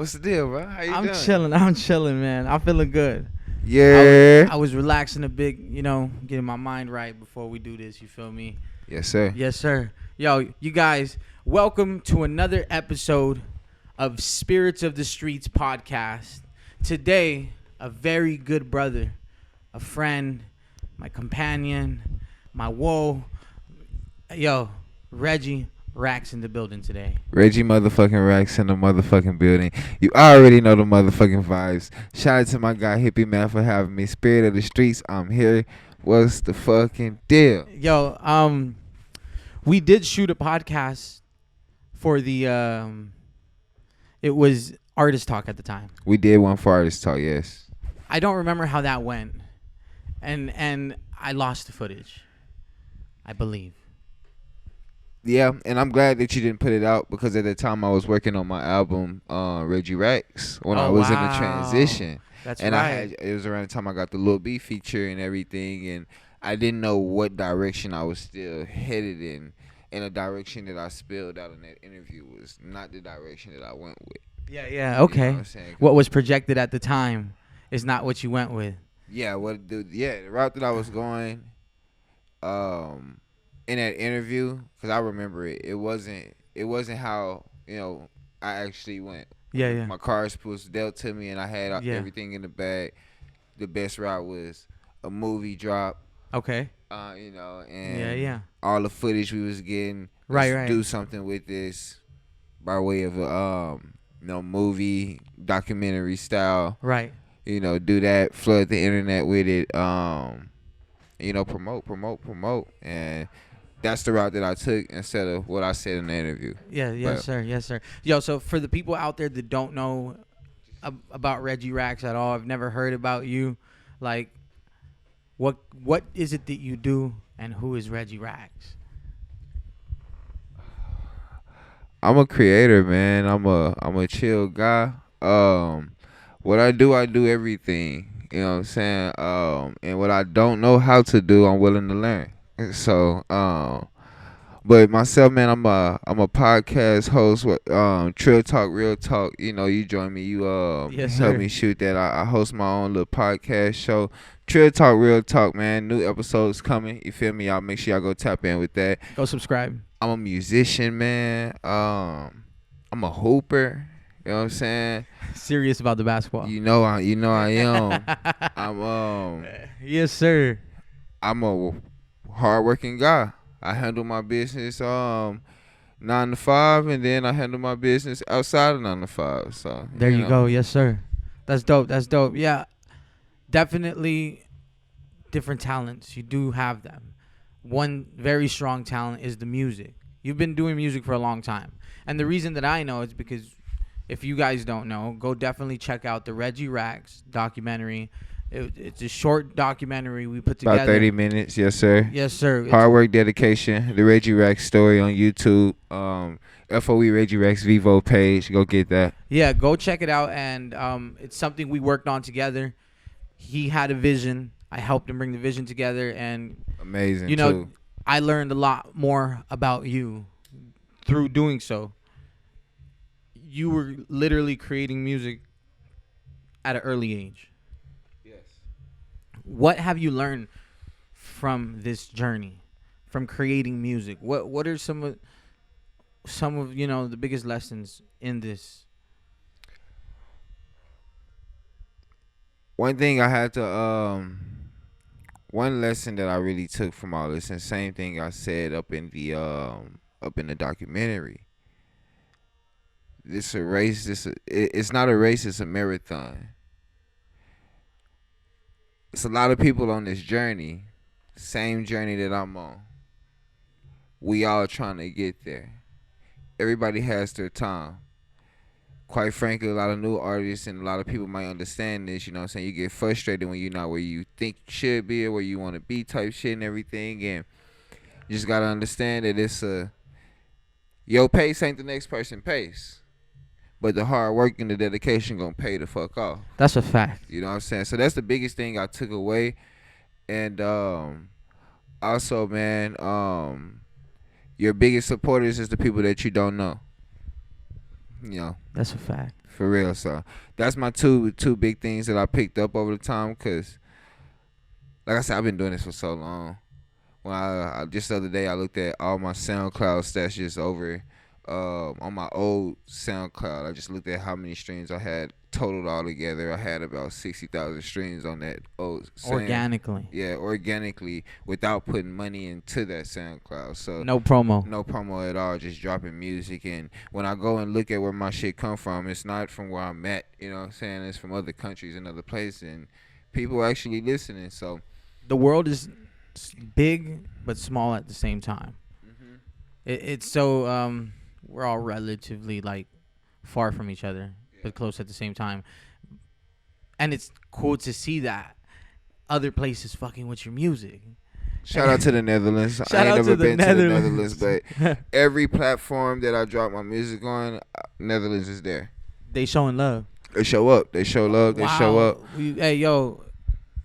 What's the deal, bro? How you doing? I'm chilling, man. I'm feeling good. Yeah. I was relaxing a bit, getting my mind right before we do this. You feel me? Yes, sir. Yes, sir. Yo, you guys, welcome to another episode of Spirits of the Streets podcast. Today, a very good brother, a friend, my companion, my woe. Yo, Reggie RACKSS in the building today. Reggie motherfucking Racks in the motherfucking building. You already know the motherfucking vibes. Shout out to my guy Hippie Man for having me. Spirit of the Streets, I'm here. What's the fucking deal? Yo, we did shoot a podcast for the it was Artist Talk at the time. We did one for Artist Talk, yes. I don't remember how that went. And I lost the footage, I believe. Yeah, and I'm glad that you didn't put it out because at the time I was working on my album, Reggie RACKSS, when I was in the transition. That's and right. It was around the time I got the Lil B feature and everything, and I didn't know what direction I was still headed in. And the direction that I spilled out in that interview was not the direction that I went with. Yeah, okay. You know what I'm saying? What was projected at the time is not what you went with. Yeah, the route that I was going, in that interview, because I remember it. It wasn't how I actually went. Yeah. My cards was dealt to me, and I had everything in the bag. The best route was a movie drop. Okay. And all the footage we was getting. Right. Do something with this by way of a movie documentary style. Right. Do that, flood the internet with it. Promote, and that's the route that I took instead of what I said in the interview. Yes, sir. Yo, so for the people out there that don't know about Reggie RACKSS at all, I've never heard about you. Like, what is it that you do, and who is Reggie RACKSS? I'm a creator, man. I'm a chill guy. What I do everything. You know what I'm saying? And what I don't know how to do, I'm willing to learn. So, but myself, man, I'm a podcast host with Trill Talk, Real Talk. You join me. You help me shoot that. I host my own little podcast show, Trill Talk, Real Talk, man. New episodes coming. You feel me? Y'all make sure y'all go tap in with that. Go subscribe. I'm a musician, man. I'm a hooper. You know what I'm saying? Serious about the basketball. I am. I'm Yes, sir. I'm a hardworking guy. I handle my business 9 to 5, and then I handle my business outside of 9 to 5. So there you go. Yes, sir. That's dope. Yeah, definitely different talents. You do have them. One very strong talent is the music. You've been doing music for a long time, and the reason that I know is because if you guys don't know, go definitely check out the Reggie RACKSS documentary. It's a short documentary we put together. About 30 minutes, yes, sir. Yes, sir. Hard work, dedication. The Reggie RACKSS story on YouTube. F.O.E. Reggie RACKSS Vivo page. Go get that. Yeah, go check it out. And it's something we worked on together. He had a vision. I helped him bring the vision together. And amazing, too. I learned a lot more about you through doing so. You were literally creating music at an early age. What have you learned from this journey, from creating music? What are some of the biggest lessons in this? One thing I had to one lesson that I really took from all this, and same thing I said up in the documentary. It's a race. It's not a race. It's a marathon. It's a lot of people on this journey, same journey that I'm on. We all trying to get there. Everybody has their time. Quite frankly, a lot of new artists and a lot of people might understand this, you know what I'm saying? You get frustrated when you're not where you think you should be or where you want to be type shit and everything. And you just got to understand that your pace ain't the next person's pace. But the hard work and the dedication gonna pay the fuck off. That's a fact. You know what I'm saying? So that's the biggest thing I took away. And also, man, your biggest supporters is the people that you don't know. You know, That's a fact. for real. So that's my two big things that I picked up over the time. Cause like I said, I've been doing this for so long. When I just the other day I looked at all my SoundCloud stats just over on my old SoundCloud. I just looked at how many streams I had totaled all together. I had about 60,000 streams on that old Organically. Yeah, organically without putting money into that SoundCloud. So No promo. no promo at all, just dropping music. And when I go and look at where my shit come from, it's not from where I'm at, you know what I'm saying? It's from other countries and other places, and people actually listening. So The world is big but small at the same time. mm-hmm. It's so we're all relatively like far from each other, but close at the same time. And it's cool to see that other places fucking with your music. Shout out to the Netherlands. Shout I ain't out never to the been to the Netherlands. Netherlands, but every platform that I drop my music on, Netherlands is there. They showing love. They show up. They show love. They show up. Hey, yo,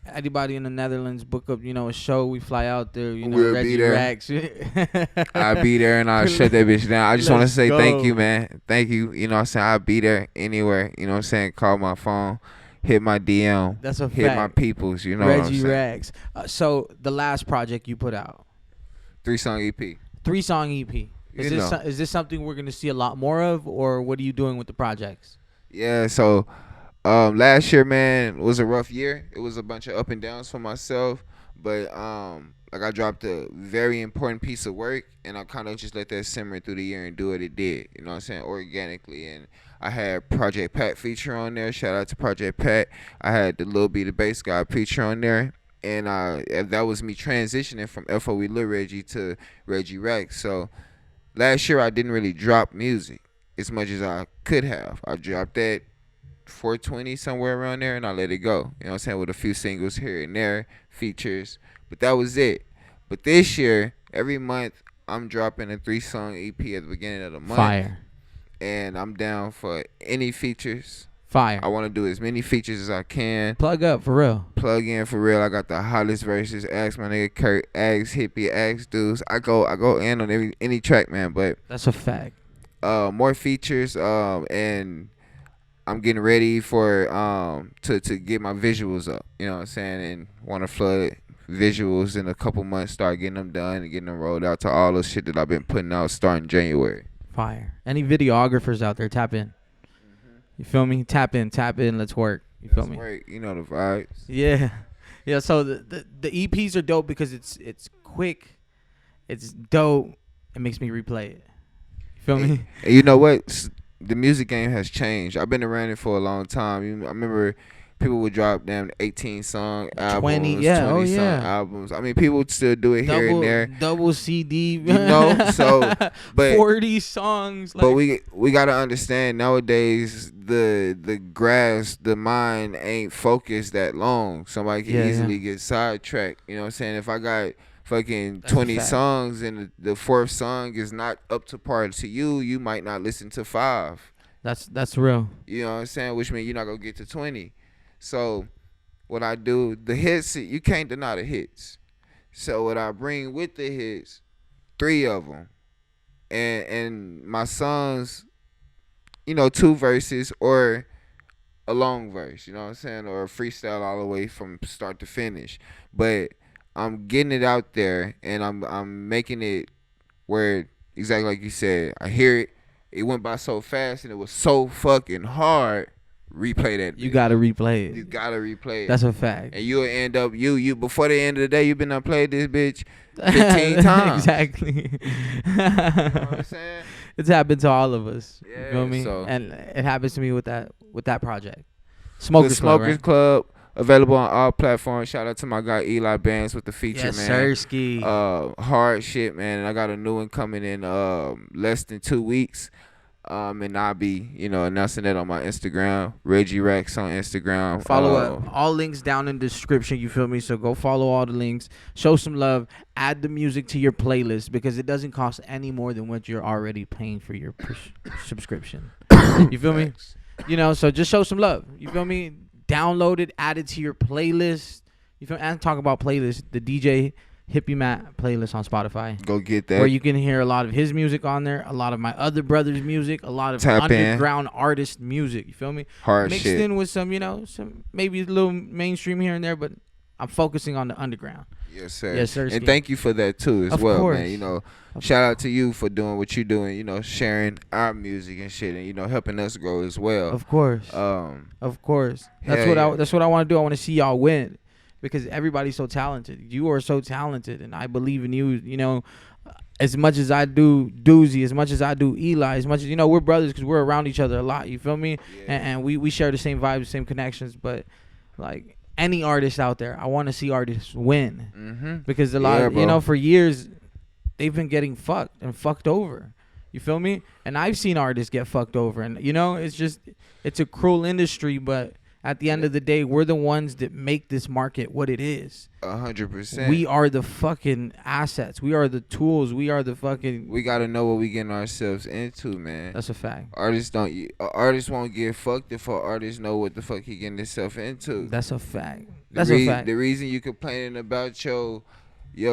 anybody in the Netherlands book up, a show. We fly out there. We'll Reggie be there. RACKSS. I'll be there and I'll shut that bitch down. I just want to Let's say go. thank you, man. Thank you. You know what I'm saying? I'll be there anywhere. You know what I'm saying? Call my phone. Hit my DM. That's a hit fact. my peoples. You know what I'm Reggie saying? RACKSS. So the last project you put out, 3-song EP. 3-song EP. Is this something we're gonna see a lot more of, or what are you doing with the projects? Yeah, so last year, man, was a rough year. It was a bunch of up and downs for myself, but like I dropped a very important piece of work, and I kind of just let that simmer through the year and do what it did. You know what I'm saying? Organically, and I had Project Pat feature on there. Shout out to Project Pat. I had the Lil B the Bass Guy feature on there, and that was me transitioning from F.O.E. Lil Reggie to Reggie RACKSS. So last year I didn't really drop music as much as I could have. I dropped that 420 somewhere around there, and I let it go. You know what I'm saying? With a few singles here and there, features, but that was it. But this year, every month I'm dropping a 3-song EP at the beginning of the month. Fire. And I'm down for any features. Fire. I want to do as many features as I can. Plug up for real. Plug in for real. I got the hottest verses. Ask my nigga Kurt. Ask Hippie. Ask Dudes. I go in on any track, man. But That's a fact. more features. And I'm getting ready for to get my visuals up. You know what I'm saying? And want to flood visuals in a couple months. Start getting them done and getting them rolled out to all the shit that I've been putting out starting January. Fire. Any videographers out there, tap in. You feel me? Tap in. Let's work. You feel me? Work. You know the vibes. Yeah. So the EPs are dope because it's quick, it's dope. It makes me replay it. You feel me? And you know what? The music game has changed. I've been around it for a long time. I remember people would drop damn 18-song albums, 20 song yeah. albums. I mean, people would still do it here and there. Double CD. You know, so but 40 songs. But we gotta understand nowadays the mind ain't focused that long. Somebody can easily get sidetracked. You know what I'm saying? If I got fucking 20 songs and the fourth song is not up to par to you, you might not listen to 5. That's real. You know what I'm saying? Which means you're not gonna get to 20. So what I do, the hits, you can't deny the hits. So what I bring with the hits, 3 of them, and my songs, 2 verses or a long verse, you know what I'm saying, or a freestyle all the way from start to finish. But I'm getting it out there, and I'm making it where, exactly like you said, I hear it. It went by so fast, and it was so fucking hard. Replay that. You gotta replay it. You gotta replay it. That's a fact. And you'll end up you before the end of the day, you've been unplayed this bitch 15 times. Exactly. You know what I'm saying? It's happened to all of us. Yeah, you feel me? so And it happens to me with that project. the Smokers Smokers Club, Club, available on all platforms. Shout out to my guy Eli Bands with the feature, right? Yes, man. Sirski. Hard shit, man. And I got a new one coming in less than 2 weeks. And I'll be, announcing that on my Instagram, Reggie RACKSS on Instagram. Follow up. All links down in the description, you feel me? So go follow all the links. Show some love. Add the music to your playlist because it doesn't cost any more than what you're already paying for your subscription. You feel me? So just show some love. You feel me? Download it, add it to your playlist. You feel me? And talk about playlists. The DJ Hippie Matt playlist on Spotify, Go get where that. you can hear a lot of his music on there, a lot of my other brother's music, a lot of Tap in. underground artist music. You feel me? Hard Mixed shit. in with some, some maybe a little mainstream here and there, but I'm focusing on the underground. Yes, sir. Yes, sir. And thank you for that too, as Of well, course. man. Shout out to you for doing what you're doing. Sharing our music and shit, and helping us grow as well. Of course. Of course. That's what I want to do. I want to see y'all win, because everybody's so talented. You are so talented, and I believe in you. As much as I do Doozy, as much as I do Eli, as much as we're brothers because we're around each other a lot. You feel me? Yeah. And we share the same vibes, same connections. But like any artist out there, I want to see artists win, because a lot of for years they've been getting fucked and fucked over. You feel me? And I've seen artists get fucked over, and it's a cruel industry, but at the end of the day, we're the ones that make this market what it is. 100%. We are the fucking assets. We are the tools. We are the fucking. We gotta know what we getting ourselves into, man. That's a fact. Artists won't get fucked if artists know what the fuck he getting himself into. That's a fact. The reason you complaining about your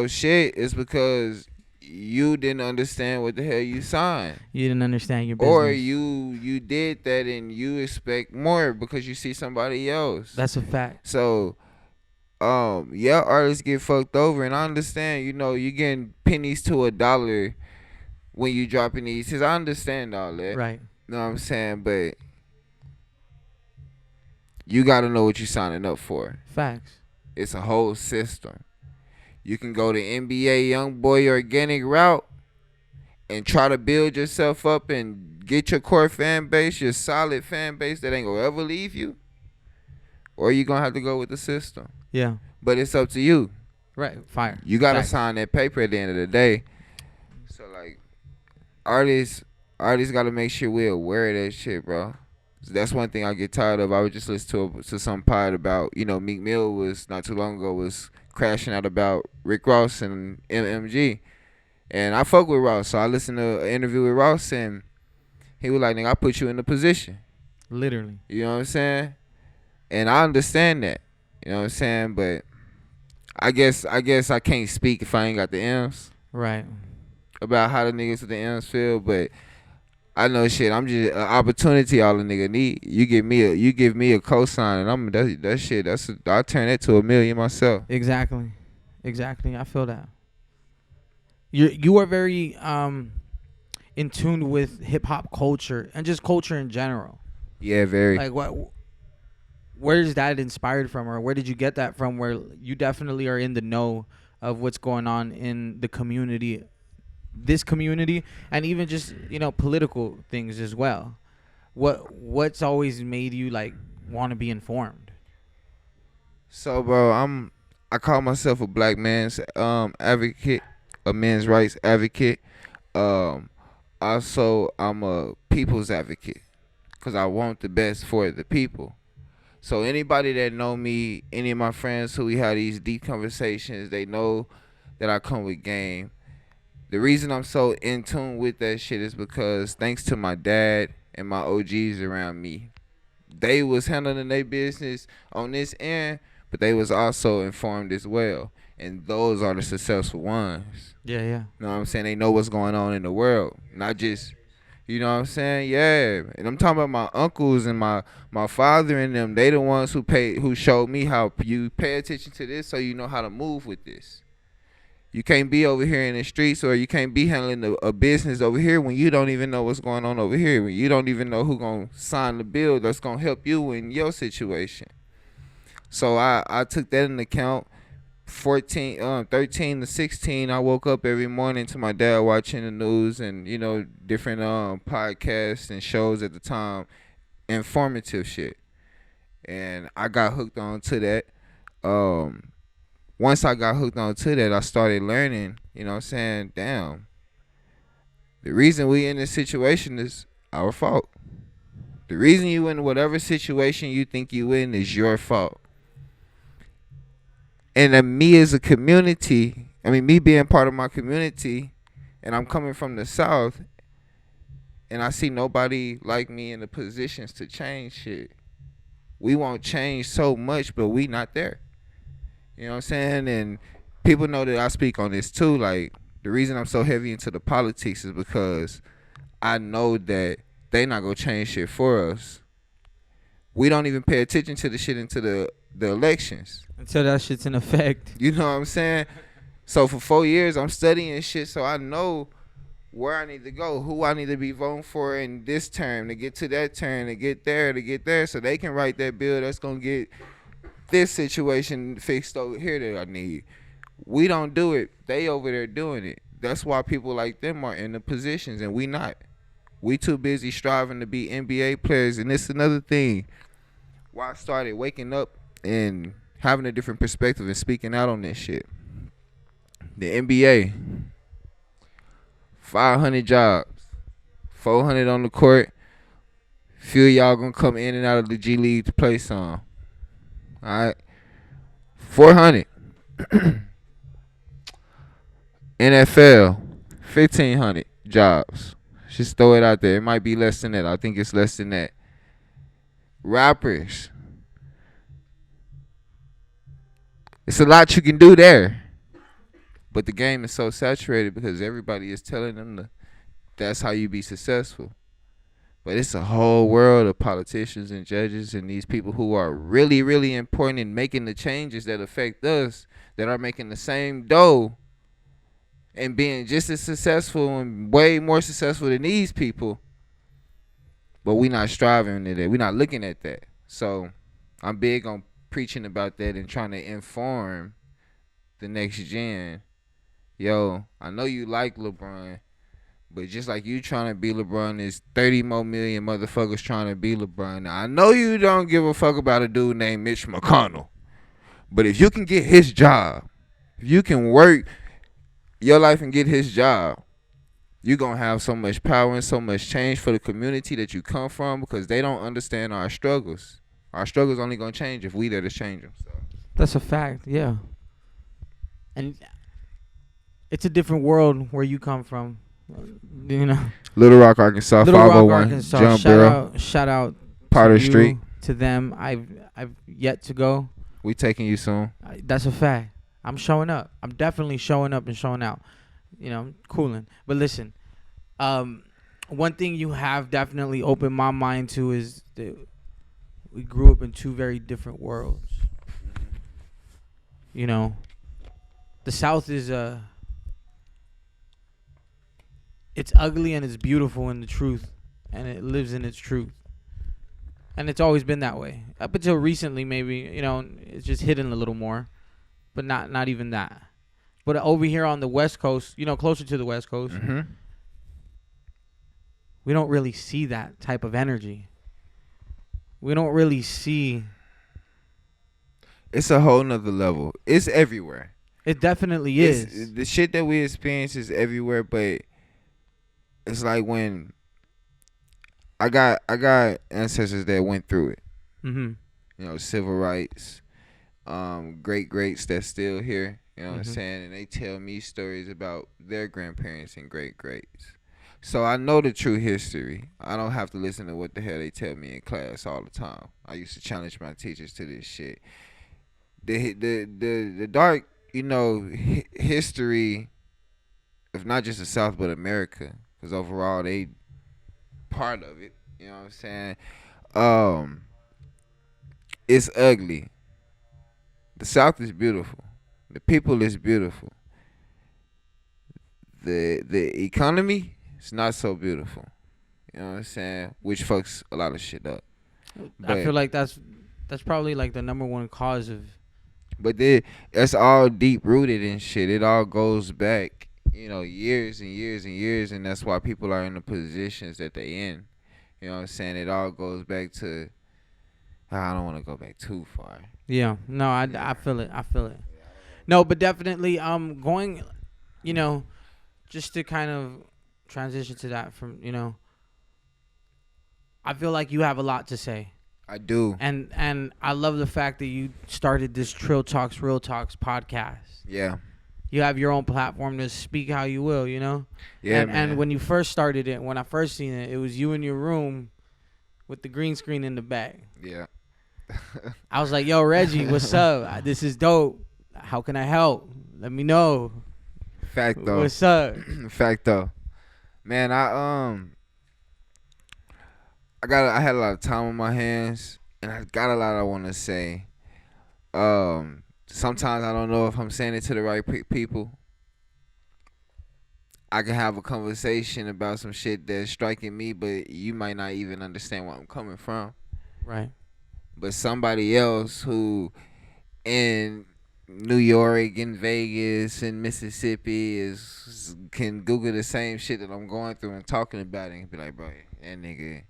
shit is because you didn't understand what the hell you signed. You didn't understand your business. Or you did that and you expect more because you see somebody else. That's a fact. So, artists get fucked over, and I understand. You getting pennies to $1 when you dropping these. Cause I understand all that. Right. You know what I'm saying? But you gotta know what you're signing up for. Facts. It's a whole system. You can go the NBA YoungBoy organic route and try to build yourself up and get your core fan base, your solid fan base that ain't gonna ever leave you. Or you gonna have to go with the system. Yeah. But it's up to you. Right. Fire. You gotta sign that paper at the end of the day. So like artists gotta make sure we're aware of that shit, bro. So that's one thing I get tired of. I would just listen to some pod about, Meek Mill was not too long ago was crashing out about Rick Ross and MMG. And I fuck with Ross, so I listened to an interview with Ross, and he was like, nigga, I put you in the position. Literally. You know what I'm saying? And I understand that. You know what I'm saying? But I guess I can't speak if I ain't got the M's. Right. About how the niggas with the M's feel, but I know shit. I'm just an opportunity all the nigga need. You give me a cosign, and I'll turn that to $1 million myself. Exactly. I feel that. You are very in tune with hip hop culture and just culture in general. Yeah, very. Like where is that inspired from, or where did you get that from? Where you definitely are in the know of what's going on in the community. This community, and even just political things as well. What's always made you like want to be informed? So, bro, I call myself a black man's advocate, a men's rights advocate. Also, I'm a people's advocate because I want the best for the people. So anybody that know me, any of my friends who we have these deep conversations, they know that I come with game. The reason I'm so in tune with that shit is because thanks to my dad and my OGs around me, they was handling their business on this end, but they was also informed as well. And those are the successful ones. Yeah. You know what I'm saying? They know what's going on in the world. Not just, you know what I'm saying? Yeah. And I'm talking about my uncles and my father and them. They the ones who showed me how you pay attention to this so you know how to move with this. You can't be over here in the streets, or you can't be handling a business over here when you don't even know what's going on over here. When you don't even know who gonna sign the bill that's gonna help you in your situation. So I took that into account. 13 to 16, I woke up every morning to my dad watching the news and different podcasts and shows at the time, informative shit, and I got hooked on to that. Once I got hooked on to that, I started learning, you know what I'm saying, damn, the reason we in this situation is our fault. The reason you in whatever situation you think you in is your fault. And me as a community, me being part of my community, and I'm coming from the South, and I see nobody like me in the positions to change shit. We won't change so much, but we not there. You know what I'm saying? And people know that I speak on this too. Like, the reason I'm so heavy into the politics is because I know that they not gonna change shit for us. We don't even pay attention to the shit into the elections. Until that shit's in effect. You know what I'm saying? So for 4 years, I'm studying shit, so I know where I need to go, who I need to be voting for in this term to get to that term, to get there, so they can write that bill that's gonna get this situation fixed over here that I need. We don't do it. They over there doing it. That's why people like them are in the positions and we not. We too busy striving to be NBA players, and it's another thing. Why I started waking up and having a different perspective and speaking out on this shit. The NBA, 500 jobs, 400 on the court. Few of y'all gonna come in and out of the G League to play some. All right, 400. NFL, 1,500 jobs. Just throw it out there. It might be less than that. I think it's less than that. Rappers, it's a lot you can do there. But the game is so saturated because everybody is telling them that's how you be successful. But it's a whole world of politicians and judges and these people who are really, really important in making the changes that affect us, that are making the same dough and being just as successful and way more successful than these people. But we not striving to that. We not looking at that. So I'm big on preaching about that and trying to inform the next gen. Yo, I know you like LeBron, but just like you trying to be LeBron, there's 30 more million motherfuckers trying to be LeBron. Now, I know you don't give a fuck about a dude named Mitch McConnell, but if you can get his job, if you can work your life and get his job, you're going to have so much power and so much change for the community that you come from because they don't understand our struggles. Our struggles only going to change if we there to change them. So. That's a fact, yeah. And it's a different world where you come from, you know. Little Rock, Arkansas, Little Rock, 501, Arkansas. Jump Barrel, Shout out Potter to you, Street. to them. I've yet to go. We taking you soon. That's a fact. I'm showing up. I'm definitely showing up and showing out. You know, I'm cooling. But listen, one thing you have definitely opened my mind to is that we grew up in two very different worlds. You know, the South is it's ugly and it's beautiful in the truth, and it lives in its truth. And it's always been that way. Up until recently, maybe, you know, it's just hidden a little more, but not even that. But over here on the West Coast, you know, closer to the West Coast, we don't really see that type of energy. We don't really see. It's a whole nother level. It's everywhere. It definitely is. The shit that we experience is everywhere, but it's like when I got ancestors that went through it. Mm-hmm. You know, civil rights, great greats that's still here. You know what I'm Mm-hmm. saying? And they tell me stories about their grandparents and great greats. So I know the true history. I don't have to listen to what the hell they tell me in class all the time. I used to challenge my teachers to this shit. The dark, you know, history of not just the South but America, because overall they part of it. You know what I'm saying? It's ugly. The South is beautiful. The people is beautiful. The economy is not so beautiful. You know what I'm saying? Which fucks a lot of shit up. I feel like that's probably like the number one cause of. But that's all deep rooted and shit. It all goes back, you know, years and years and years, and that's why people are in the positions that they in. You know what I'm saying? It all goes back to. I don't want to go back too far. Yeah, no, I feel it. I feel it. No, but definitely, going, you know, just to kind of transition to that from, you know, I feel like you have a lot to say. I do. And I love the fact that you started this Trill Talks, Real Talks podcast. Yeah. You have your own platform to speak how you will, you know? Yeah, and when you first started it, when I first seen it, it was you in your room with the green screen in the back. Yeah. I was like, yo, Reggie, what's up? This is dope. How can I help? Let me know. Fact though. What's up? Fact though. Man, I had a lot of time on my hands, and I got a lot I want to say. Sometimes I don't know if I'm saying it to the right people. I can have a conversation about some shit that's striking me, but you might not even understand where I'm coming from. Right. But somebody else who in New York and Vegas and Mississippi can Google the same shit that I'm going through and talking about it and be like, bro, that nigga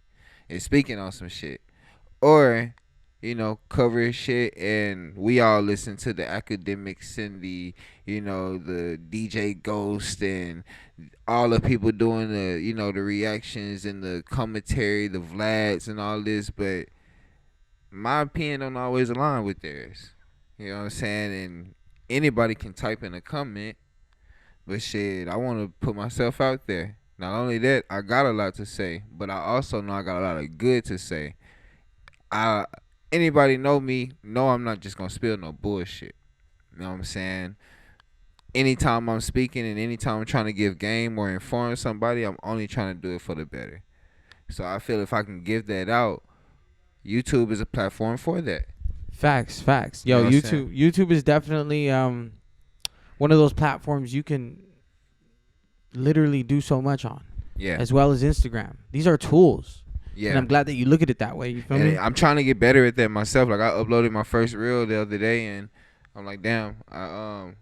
is speaking on some shit. Or, cover shit and we all listen to the academics and the DJ Ghost and all the people doing the reactions and the commentary, the Vlads and all this, but my opinion don't always align with theirs. You know what I'm saying? And anybody can type in a comment, but shit, I want to put myself out there. Not only that, I got a lot to say, but I also know I got a lot of good to say. Anybody know me, know I'm not just gonna spill no bullshit. You know what I'm saying? Anytime I'm speaking and anytime I'm trying to give game or inform somebody, I'm only trying to do it for the better. So I feel if I can give that out, YouTube is a platform for that. Facts. You Yo, know what I'm saying? YouTube is definitely one of those platforms you can literally do so much on. Yeah. As well as Instagram. These are tools. Yeah. And I'm glad that you look at it that way. You feel me? I'm trying to get better at that myself. Like I uploaded my first reel the other day, and I'm like, damn, a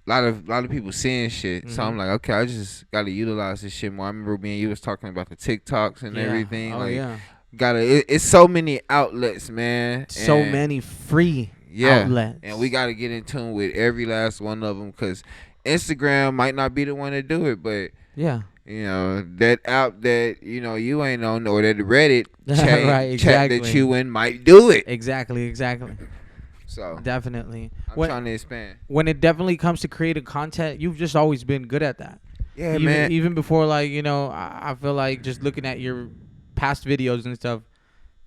lot of people seeing shit. So I'm like, okay, I just gotta utilize this shit more. I remember me and you was talking about the TikToks and everything. Oh, like, yeah. It's so many outlets, man. So many free outlets. And we gotta get in tune with every last one of them, because Instagram might not be the one to do it, but yeah. That app that you ain't on, or that Reddit right, exactly. chat that you in might do it. Exactly. So definitely, I'm trying to expand. When it definitely comes to creating content, you've just always been good at that. Yeah, man. Even before, like, I feel like just looking at your past videos and stuff,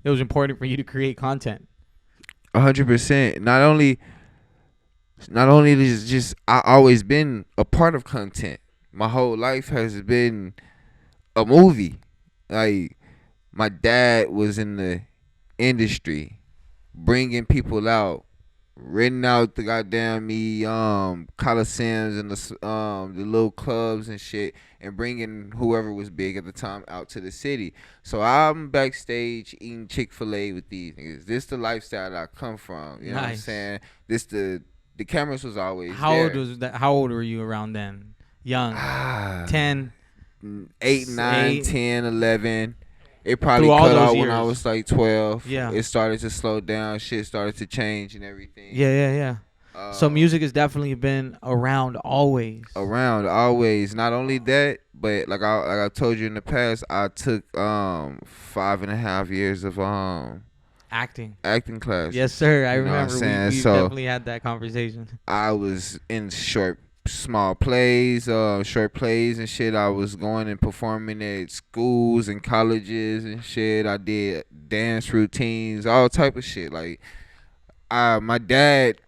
it was important for you to create content. 100%. Not only is just I always been a part of content. My whole life has been a movie. Like, my dad was in the industry, bringing people out, renting out the goddamn coliseums and the little clubs and shit, and bringing whoever was big at the time out to the city. So I'm backstage eating Chick-fil-A with these niggas. This the lifestyle that I come from. You know what I'm saying? This the cameras was always How there. old was that? How old were you around then? Young. 10. 8, 9, 8. 10, 11. It probably all cut those out when years. I was like 12. Yeah. It started to slow down. Shit started to change and everything. Yeah. So music has definitely been around always. Around always. Not only that, but like I told you in the past, I took 5.5 years of acting class. Yes, sir. I You know what I'm remember saying? we So, definitely had that conversation. I was in small plays, short plays and shit. I was going and performing at schools and colleges and shit. I did dance routines, all type of shit. Like, my dad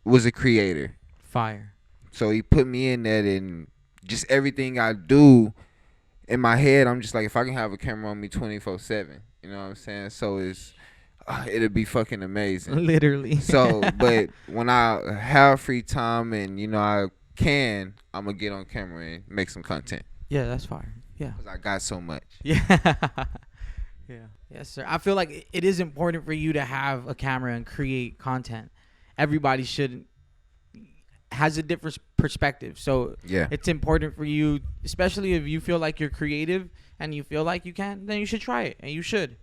was a creator. Fire. So he put me in that, and just everything I do in my head, I'm just like, if I can have a camera on me 24/7, you know what I'm saying? So it'll be fucking amazing. Literally. So, but when I have free time and I'm gonna get on camera and make some content. Yeah, that's fire. Yeah. Cause I got so much. Yeah. Yeah. Yes, sir. I feel like it is important for you to have a camera and create content. Everybody has a different perspective. So Yeah. it's important for you, especially if you feel like you're creative and you feel like you can, then you should try it, and you should.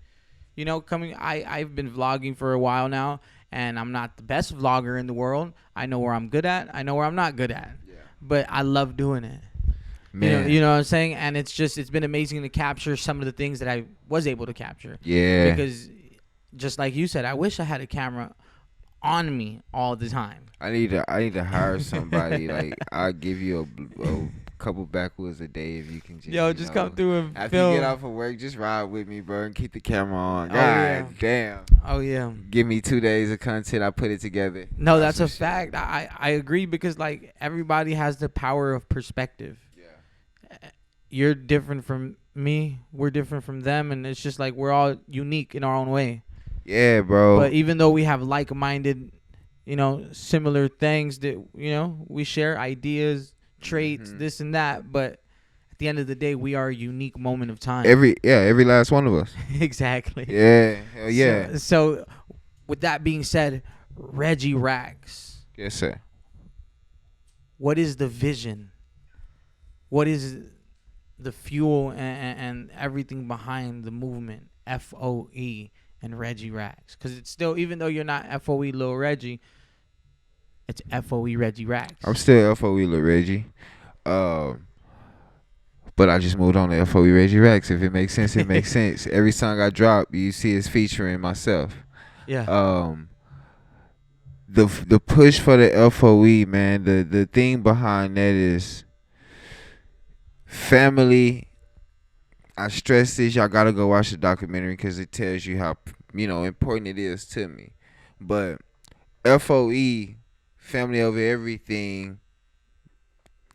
I've been vlogging for a while now, and I'm not the best vlogger in the world. I know where I'm good at. I know where I'm not good at. Yeah. But I love doing it. Man. You know what I'm saying? And it's been amazing to capture some of the things that I was able to capture. Yeah. Because just like you said, I wish I had a camera on me all the time. I need to hire somebody. Like, I'll give you a couple backwoods a day if you can just, Yo, just come through and after film. you get off of work, just ride with me, bro, and keep the camera on. Oh, God yeah. damn. Oh yeah. Give me 2 days of content. I put it together. No, that's some a shit. fact. I agree because like everybody has the power of perspective. Yeah. You're different from me. We're different from them, and it's just like we're all unique in our own way. Yeah, bro. But even though we have like-minded, similar things that we share ideas, traits, this and that, but at the end of the day, we are a unique moment of time. Every last one of us. Exactly. Yeah. Hell yeah. So, with that being said, Reggie RACKSS, Yes, sir. what is the vision? What is the fuel and everything behind the movement, F.O.E. and Reggie RACKSS? Because it's still, even though you're not F.O.E. Lil Reggie, it's F.O.E. Reggie RACKSS. I'm still F.O.E. Lil Reggie. But I just moved on to F.O.E. Reggie RACKSS. If it makes sense, it makes sense. Every song I drop, you see it's featuring myself. Yeah. The push for the F.O.E., man, the thing behind that is family. I stress this. Y'all gotta go watch the documentary because it tells you how important it is to me. But F.O.E., family over everything.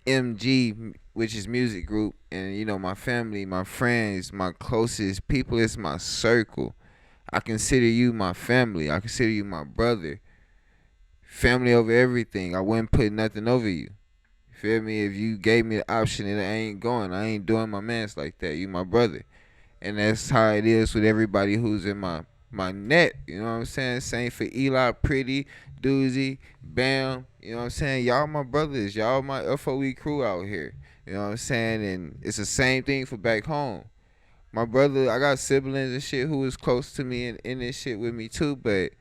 MG, which is music group, and my family, my friends, my closest people, it's my circle. I consider you my family. I consider you my brother. Family over everything. I wouldn't put nothing over you. Feel me? If you gave me the option and I ain't going, I ain't doing my mans like that. You my brother. And that's how it is with everybody who's in my net. You know what I'm saying? Same for Eli, Pretty, Doozy, Bam. You know what I'm saying? Y'all my brothers. Y'all my F.O.E. crew out here. You know what I'm saying? And it's the same thing for back home. My brother, I got siblings and shit who is close to me and in this shit with me too, but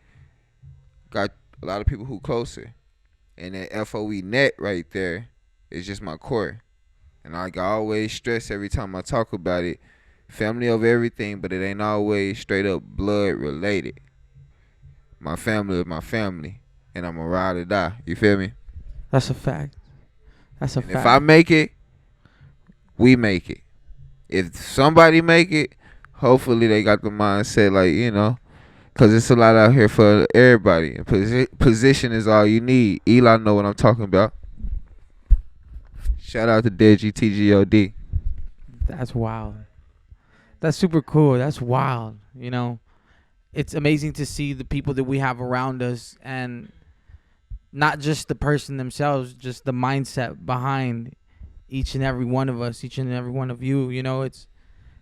got a lot of people who closer. And that F.O.E. net right there is just my core. And like I always stress every time I talk about it, family over everything, but it ain't always straight up blood related. My family is my family, and I'm a ride or die. You feel me? That's a fact. That's a fact. If I make it, we make it. If somebody make it, hopefully they got the mindset like, because it's a lot out here for everybody. And position is all you need. Eli know what I'm talking about. Shout out to Deji TGOD. That's wild. That's super cool. That's wild. It's amazing to see the people that we have around us, and not just the person themselves, just the mindset behind each and every one of us, each and every one of you.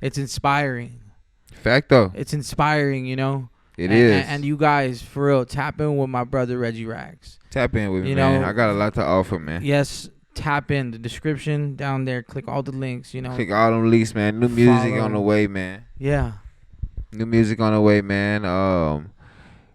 It's inspiring. Fact though. It's inspiring. It is. And you guys, for real, tap in with my brother Reggie RACKSS. Tap in with me, man. I got a lot to offer, man. Yes. Tap in the description down there. Click all the links. Click all them links, man. New music on the way, man. Yeah. New music on the way, man.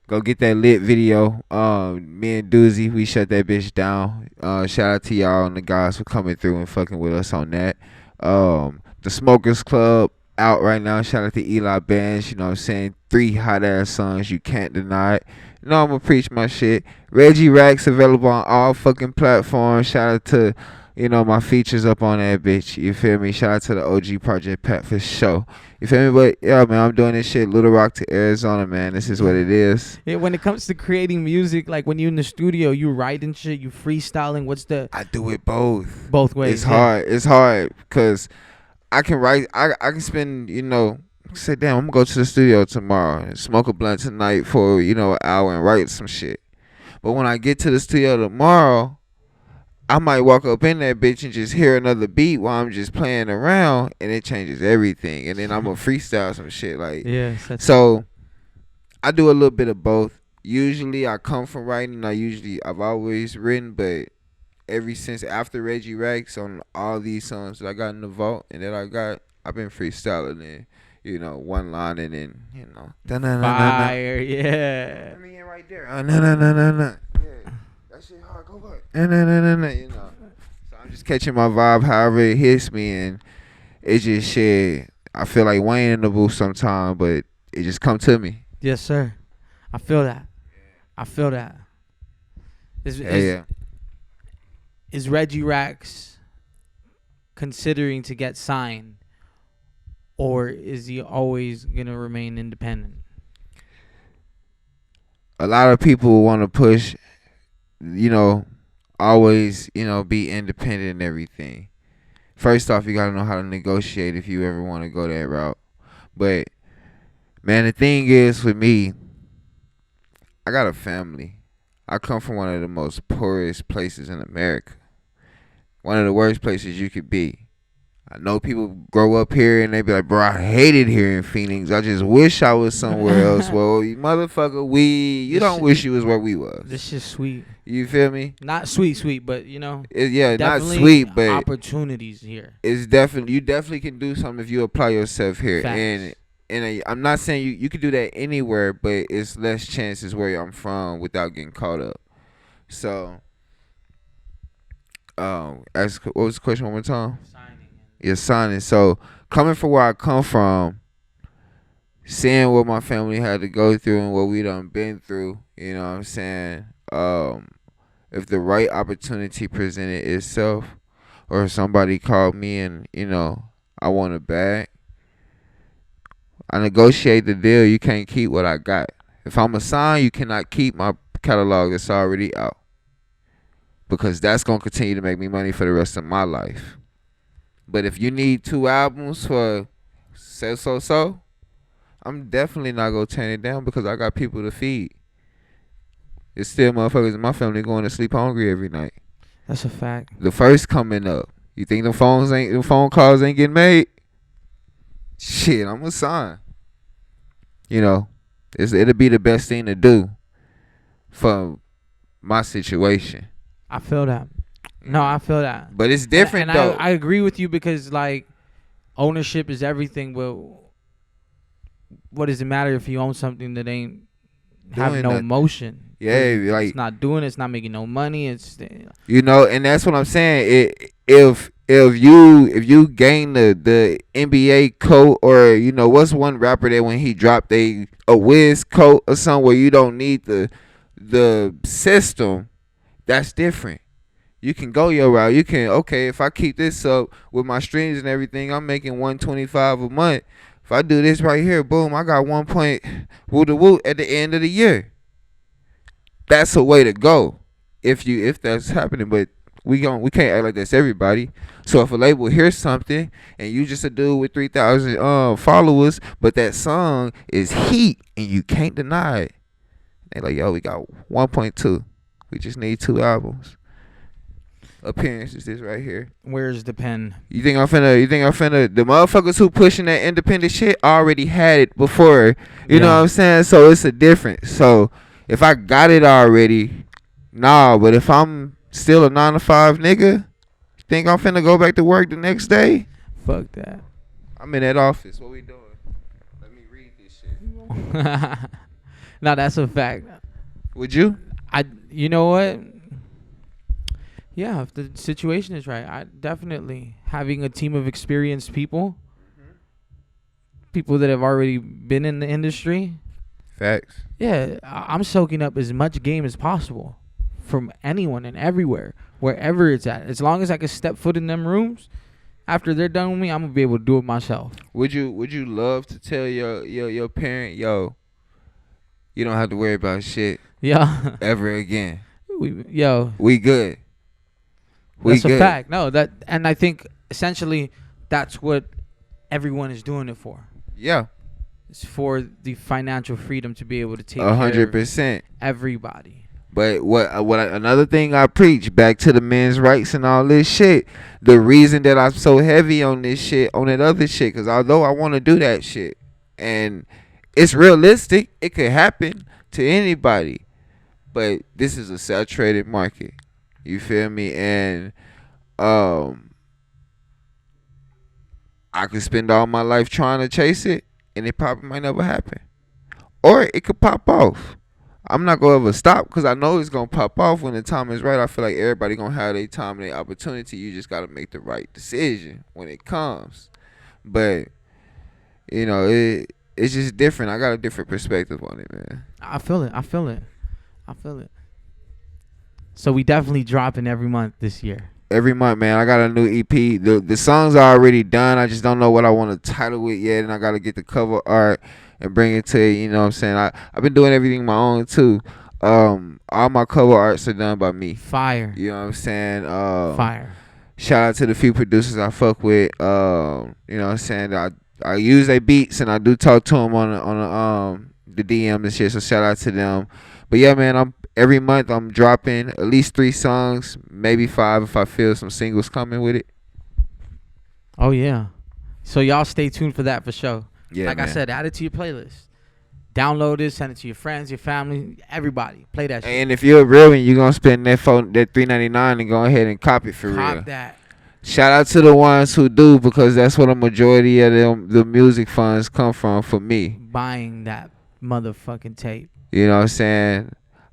Go get that lit video. Me and Doozy, we shut that bitch down. Shout out to y'all and the guys for coming through and fucking with us on that. The Smokers Club out right now. Shout out to Eli Bands. You know what I'm saying? 3 hot ass songs. You can't deny it. I'm gonna preach my shit. Reggie RACKSS available on all fucking platforms. Shout out to my features up on that bitch. You feel me? Shout out to the OG Project Pat for sure. You feel me? But yeah, man, I'm doing this shit Little Rock to Arizona, man. This is what it is. Yeah, when it comes to creating music, like when you're in the studio, you writing shit, you freestyling. I do it both. Both ways. It's hard. It's hard because I can write. I can spend, say, damn, I'm gonna go to the studio tomorrow and smoke a blunt tonight for, an hour and write some shit. But when I get to the studio tomorrow, I might walk up in that bitch and just hear another beat while I'm just playing around, and it changes everything. And then I'm gonna freestyle some shit like. Yes. So I do a little bit of both. Usually I come from writing. I've always written, but ever since after Reggie RACKSS on all these songs that I got in the vault and that I've been freestyling and one line and then fire, yeah. Let me in right there. No. Yeah, that shit hard. Go back. No. So I'm just catching my vibe, however it hits me, and it's just shit. I feel like Wayne in the booth sometime, but it just come to me. Yes, sir. I feel that. Yeah. Is Reggie RACKSS considering to get signed, or is he always gonna remain independent? A lot of people want to push, you know, always, be independent and everything. First off, you gotta know how to negotiate if you ever want to go that route. But man, the thing is with me, I got a family. I come from one of the most poorest places in America. One of the worst places you could be. I know people grow up here and they be like, bro, I hate it here in Phoenix. I just wish I was somewhere else. Well, you motherfucker, you This don't shit- wish you was where we was. This shit's sweet. You feel me? Not sweet, but Yeah, not definitely sweet, but opportunities here. it's definitely, you definitely can do something if you apply yourself here. Facts. And I'm not saying you could do that anywhere, but it's less chances where I'm from without getting caught up. So, ask what was the question one more time? Signing. Your signing. So coming from where I come from, seeing what my family had to go through and what we done been through, you know what I'm saying? If the right opportunity presented itself, or if somebody called me and I want a bag, I negotiate the deal. You can't keep what I got. If I'm a sign, you cannot keep my catalog that's already out, because that's gonna continue to make me money for the rest of my life. But if you need 2 albums for so, I'm definitely not gonna turn it down, because I got people to feed. It's still motherfuckers in my family going to sleep hungry every night. That's a fact. The first coming up. You think the phone calls ain't getting made? Shit, I'm a sign. It'll be the best thing to do for my situation. I feel that. No, I feel that. But it's different and though. I agree with you, because like ownership is everything. But what does it matter if you own something that ain't have Doing no nothing. emotion? Yeah, like, it's not doing it. It's not making no money. It's and that's what I'm saying. If you gain the NBA coat, or what's one rapper that when he dropped a Wiz coat or something where you don't need the system, that's different. You can go your route. You can, okay, if I keep this up with my streams and everything, I'm making $125 a month. If I do this right here, boom, I got 1 point woo at the end of the year. That's a way to go if that's happening. But we can't act like that's everybody. So if a label hears something and you just a dude with 3,000 followers, but that song is heat and you can't deny it, they like, yo, we got 1.2. We just need 2 albums. Appearances this right here. Where's the pen? You think I'm finna the motherfuckers who pushing that independent shit already had it before. You know what I'm saying? So it's a difference. So if I got it already, nah, but if I'm still a 9 to 5 nigga, think I'm finna go back to work the next day? Fuck that. I'm in that office. What we doing? Let me read this shit. No, that's a fact. Would you? You know what? Yeah, if the situation is right, I definitely having a team of experienced people, people that have already been in the industry. Facts. Yeah, I'm soaking up as much game as possible from anyone and everywhere, wherever it's at. As long as I can step foot in them rooms, after they're done with me, I'm gonna be able to do it myself. Would you love to tell your parent, yo, you don't have to worry about shit Yeah. ever again? We good. That's a fact. No, and I think essentially that's what everyone is doing it for. Yeah. It's for the financial freedom to be able to take care of 100%. everybody. But another thing I preach, back to the men's rights and all this shit. The reason that I'm so heavy on this shit, on that other shit, because although I want to do that shit, and it's realistic, it could happen to anybody, but this is a saturated market. You feel me? And I could spend all my life trying to chase it, and it probably might never happen, or it could pop off. I'm not gonna ever stop, because I know it's gonna pop off when the time is right. I feel like everybody gonna have their time and their opportunity. You just gotta make the right decision when it comes. But it's just different. I got a different perspective on it, man. I feel it. So we definitely dropping every month this year. every month, man. I got a new EP. The songs are already done. I just don't know what I want to title it yet, and I gotta get the cover art and bring it to you. You know what I'm saying? I've been doing everything my own too. All my cover arts are done by me. Fire. You know what I'm saying? Fire. Shout out to the few producers I fuck with. You know what I'm saying? I use their beats and I do talk to them on the DM and shit. So shout out to them. But yeah, man, every month I'm dropping at least 3 songs, maybe 5 if I feel some singles coming with it. Oh yeah. So y'all stay tuned for that for sure. Yeah, like man. I said, add it to your playlist. Download it, send it to your friends, your family, everybody. Play that shit. And if you're a real one, you're gonna spend that $3.99 and go ahead and cop it for real. Cop that. Shout out to the ones who do, because that's where the majority of the music funds come from for me. Buying that motherfucking tape. You know what I'm saying?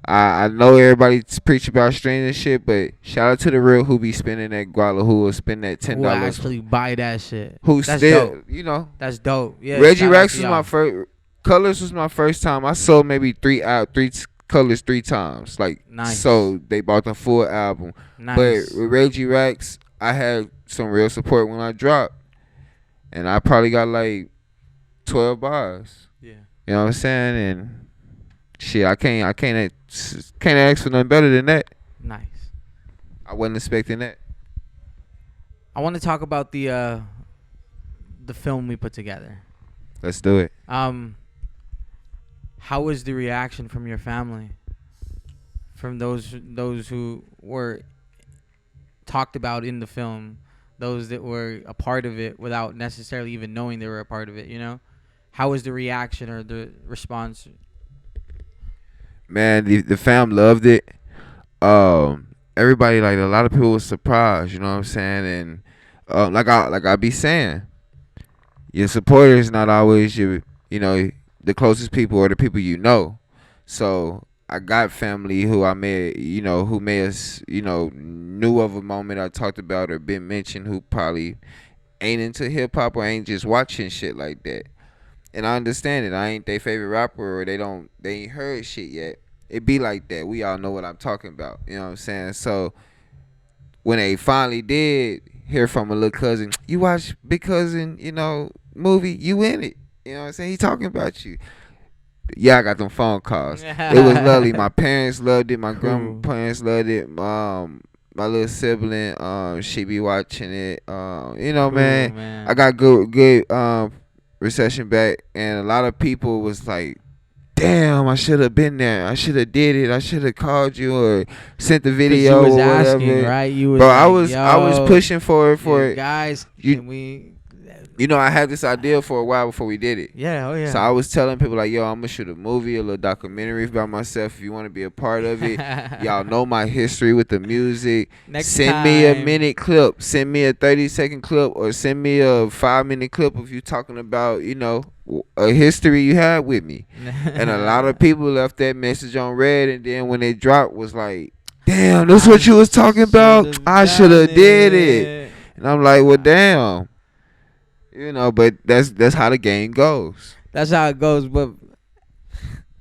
I know everybody preach about streaming and shit, but shout out to the real who be spending that guala, who will spend that $10. Who actually buy that shit. Who That's still, dope. you know. That's dope. Yeah. Reggie shout out RACKSS to was y'all. my first. Colors was my first time. I sold maybe 3 colors 3 times. Like, Nice. so they bought the full album. Nice. But with Reggie RACKSS, I had some real support when I dropped, and I probably got like 12 bars. Yeah. You know what I'm saying? And shit, I can't ask for nothing better than that. Nice. I wasn't expecting that. I want to talk about the film we put together. Let's do it. How was the reaction from your family? From those who were talked about in the film, those that were a part of it without necessarily even knowing they were a part of it, you know? How was the reaction or the response? Man, the fam loved it. Everybody, like, a lot of people was surprised, you know what I'm saying? And like I be saying, your supporters not always your, you know, the closest people or the people you know. So I got family who I may, you know, who may have, you know, knew of a moment I talked about or been mentioned, who probably ain't into hip hop or ain't just watching shit like that. And I understand it. I ain't their favorite rapper, or they ain't heard shit yet. It be like that. We all know what I'm talking about. You know what I'm saying? So when they finally did hear from a little cousin, you watch Big Cousin, you know, movie, you in it. You know what I'm saying? He talking about you. Yeah, I got them phone calls. It was lovely. My parents loved it. My grandparents loved it. My little sibling, she be watching it. You know, man, I got good reception back, and a lot of people was like, damn, I should have been there. I should have did it. I should have called you or sent the video you was or whatever. asking, right? You was Bro, like, I was pushing for it. Guys, You- can we? You know, I had this idea for a while before we did it. Yeah, oh yeah. So I was telling people like, yo, I'm gonna shoot a movie, a little documentary about myself. If you want to be a part of it, y'all know my history with the music. Send me a minute clip, send me a 30-second clip, or send me a 5-minute clip of you talking about, you know, a history you had with me. And a lot of people left that message on red, and then when they dropped, was like, damn, this what you was talking about? I should have did it. And I'm like, well, damn. You know, but that's how the game goes. That's how it goes, but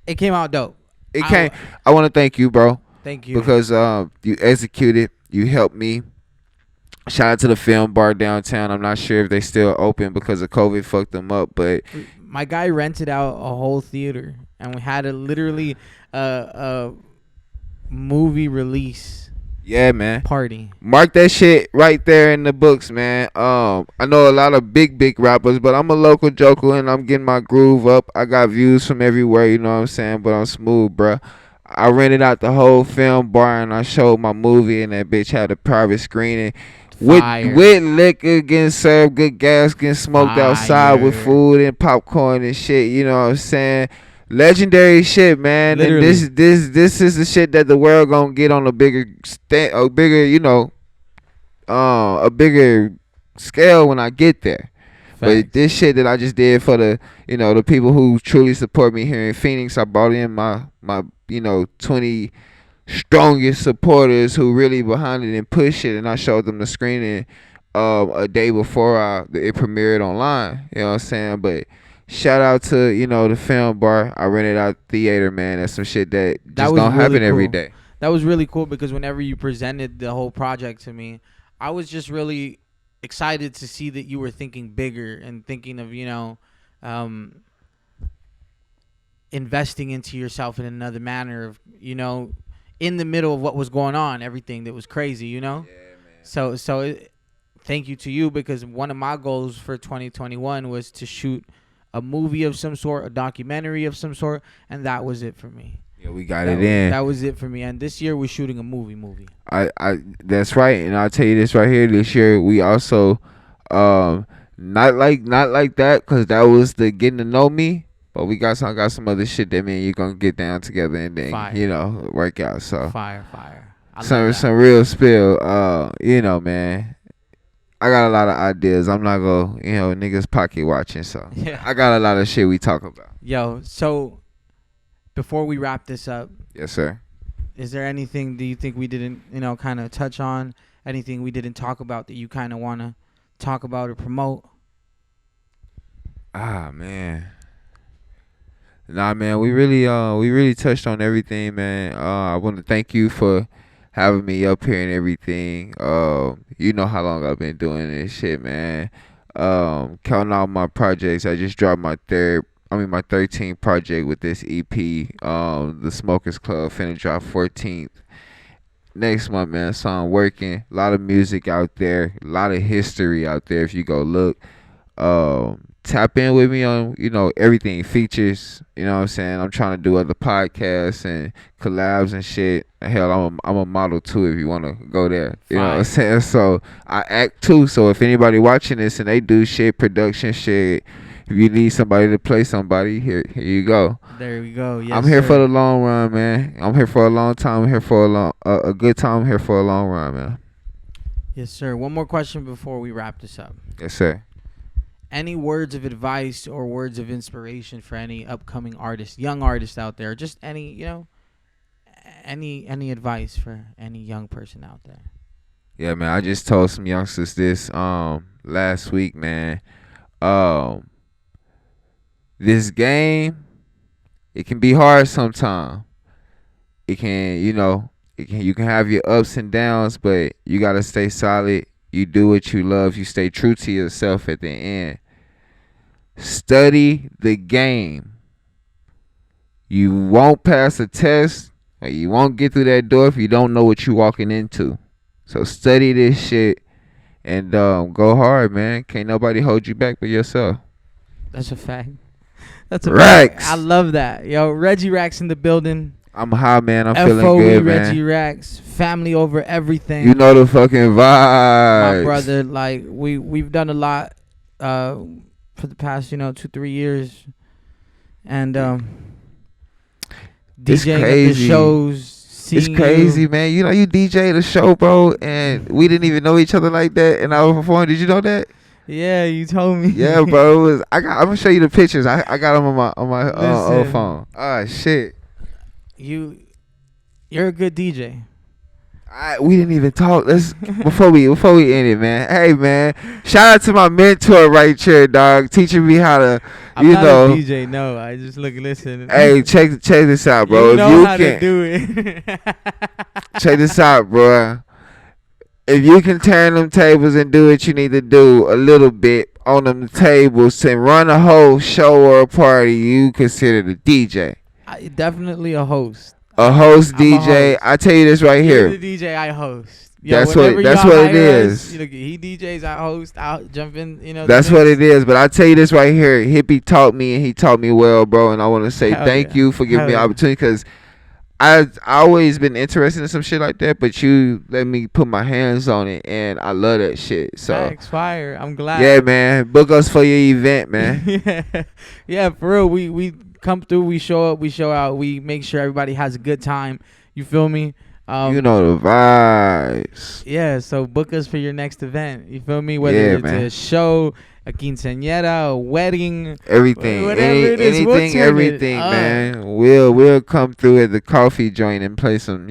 it came out dope. I want to thank you, bro. Thank you. Because you executed. You helped me. Shout out to the film bar downtown. I'm not sure if they still open because of COVID fucked them up, but my guy rented out a whole theater, and we had literally a movie release. Yeah, man. Party. Mark that shit right there in the books, man. I know a lot of big rappers, but I'm a local joker and I'm getting my groove up. I got views from everywhere, you know what I'm saying? But I'm smooth, bruh. I rented out the whole film bar and I showed my movie, and that bitch had a private screening. With liquor getting served, good gas getting smoked outside with food and popcorn and shit, you know what I'm saying? Legendary shit, man. Literally. And this is the shit that the world gonna get on a bigger you know, a bigger scale when I get there. Facts. But this shit that I just did for the, you know, the people who truly support me here in Phoenix, I brought in my you know, 20 strongest supporters who really behind it and push it, and I showed them the screening a day before it premiered online. You know what I'm saying? But shout out to, you know, the film bar. I rented out theater, man. That's some shit that just don't happen every day. That was really cool because whenever you presented the whole project to me, I was just really excited to see that you were thinking bigger and thinking of, um, investing into yourself in another manner of, in the middle of what was going on, everything that was crazy, Yeah, man. Thank you to you, because one of my goals for 2021 was to shoot a movie of some sort, a documentary of some sort, and that was it for me. Yeah, we got it in. That was it for me. And this year we're shooting a movie. That's right, and I'll tell you this right here. This year we also, um, not like that, cause that was the getting to know me. But we got some other shit that me and you gonna get down together and then Fire. work out. So Fire. I love that. some real spill. Man. I got a lot of ideas. I'm not gonna, niggas pocket watching. So Yeah. I got a lot of shit we talk about. Yo, so before we wrap this up, Yes, sir. is there anything do you think we didn't, kind of touch on? Anything we didn't talk about that you kind of want to talk about or promote? Ah, man. Nah, man, we really touched on everything, man. I want to thank you for having me up here and everything. You know how long I've been doing this shit, man. Counting out my projects, I just dropped my 13th project with this EP. The Smokers Club finna drop 14th next month, man. So I'm working. A lot of music out there, a lot of history out there. If you go look, tap in with me on everything features. You know what I'm saying? I'm trying to do other podcasts and collabs and shit. Hell, I'm a model too if you want to go there. You know what I'm saying? So I act too. So if anybody watching this and they do shit, production shit, if you need somebody to play somebody, here you go. There we go. Yes, I'm here sir. for the long run, man. I'm here for a long time. I'm here for a good time. I'm here for a long run, man. Yes, sir. One more question before we wrap this up. Yes, sir. Any words of advice or words of inspiration for any upcoming artists, young artists out there, just any advice for any young person out there? Yeah, man. I just told some youngsters this last week, man. This game, it can be hard sometimes. It can, you can have your ups and downs, but you gotta stay solid. You do what you love. You stay true to yourself at the end. Study the game. You won't pass a test, or you won't get through that door if you don't know what you're walking into. So study this shit and go hard, man. Can't nobody hold you back but yourself. That's a fact. That's a RACKSS. fact. I love that. Yo, Reggie Racks in the building. I'm high, man. I'm feeling F.O.E. good, Reggie man. Racks. Family over everything. You know the fucking vibes. My brother, like we've done a lot for the past 2-3 years, and DJing at the shows. It's crazy, man. You DJ the show, bro, and we didn't even know each other like that. And I was performing. Did you know that? Yeah, you told me. Yeah, bro. I'm gonna show you the pictures. I got them on my old phone. Oh shit. You're a good DJ. We didn't even talk. Let's before we end it, man. Hey, man. Shout out to my mentor right here, dog, teaching me how to, I'm not a DJ. No, I just listen. Hey, check this out, bro. You know how to do it. Check this out, bro. If you can turn them tables and do what you need to do a little bit on them tables and run a whole show or a party, you consider the DJ. Definitely a host. A host I'm DJ. a host. I tell you this right here. You're the DJ, I host. That's what it is. He DJs, I host. I'll jump in. That's what it is. But I tell you this right here. Hippie taught me, and he taught me well, bro. And I want to say thank you for giving me the opportunity, because I've always been interested in some shit like that. But you let me put my hands on it, and I love that shit. So thanks, fire. I'm glad. Yeah, man. Book us for your event, man. Yeah, for real. We come through. We show up. We show out. We make sure everybody has a good time. You feel me? You know the vibes. Yeah, so book us for your next event. You feel me? Whether it's a show, a quinceañera, a wedding, everything, everything, man. We'll come through at the coffee joint and play some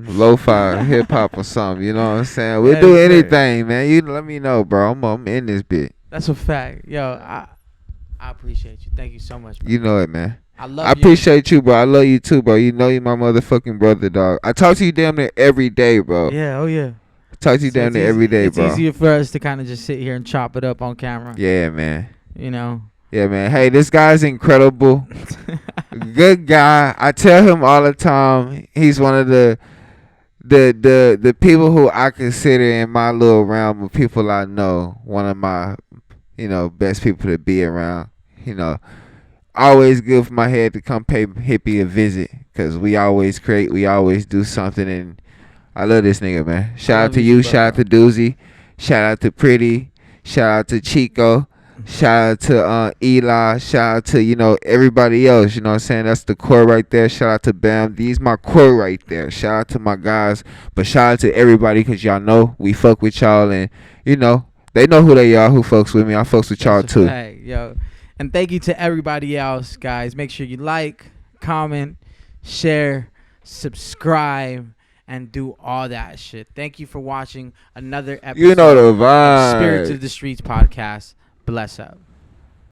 lo-fi hip hop or something. You know what I'm saying? We'll do anything, man. You let me know, bro. I'm in this bit. That's a fact, yo. I appreciate you. Thank you so much, bro. You know it, man. I appreciate you, bro. I love you too, bro. You know you my motherfucking brother, dog. I talk to you damn near every day, bro. Yeah, oh yeah. Talk to you So damn near every day, it's bro. easier for us to kind of just sit here and chop it up on camera. Yeah, man. You know. Yeah, man. Hey, this guy's incredible. Good guy. I tell him all the time. He's one of the people who I consider in my little realm of people I know. One of my, best people to be around. Always good for my head to come pay Hippie a visit because we always create, we always do something, and I love this nigga, man. Shout out to you, shout out to Doozy, shout out to Pretty, shout out to Chico, shout out to Eli, shout out to everybody else. You know what I'm saying? That's the core right there. Shout out to Bam. These my core right there. Shout out to my guys, but shout out to everybody because y'all know we fuck with y'all, and they know who they are. Who fucks with me? I fucks with y'all too. Hey, yo. And thank you to everybody else, guys. Make sure you like, comment, share, subscribe, and do all that shit. Thank you for watching another episode You know the of vibe. Spirits of the Streets podcast. Bless up.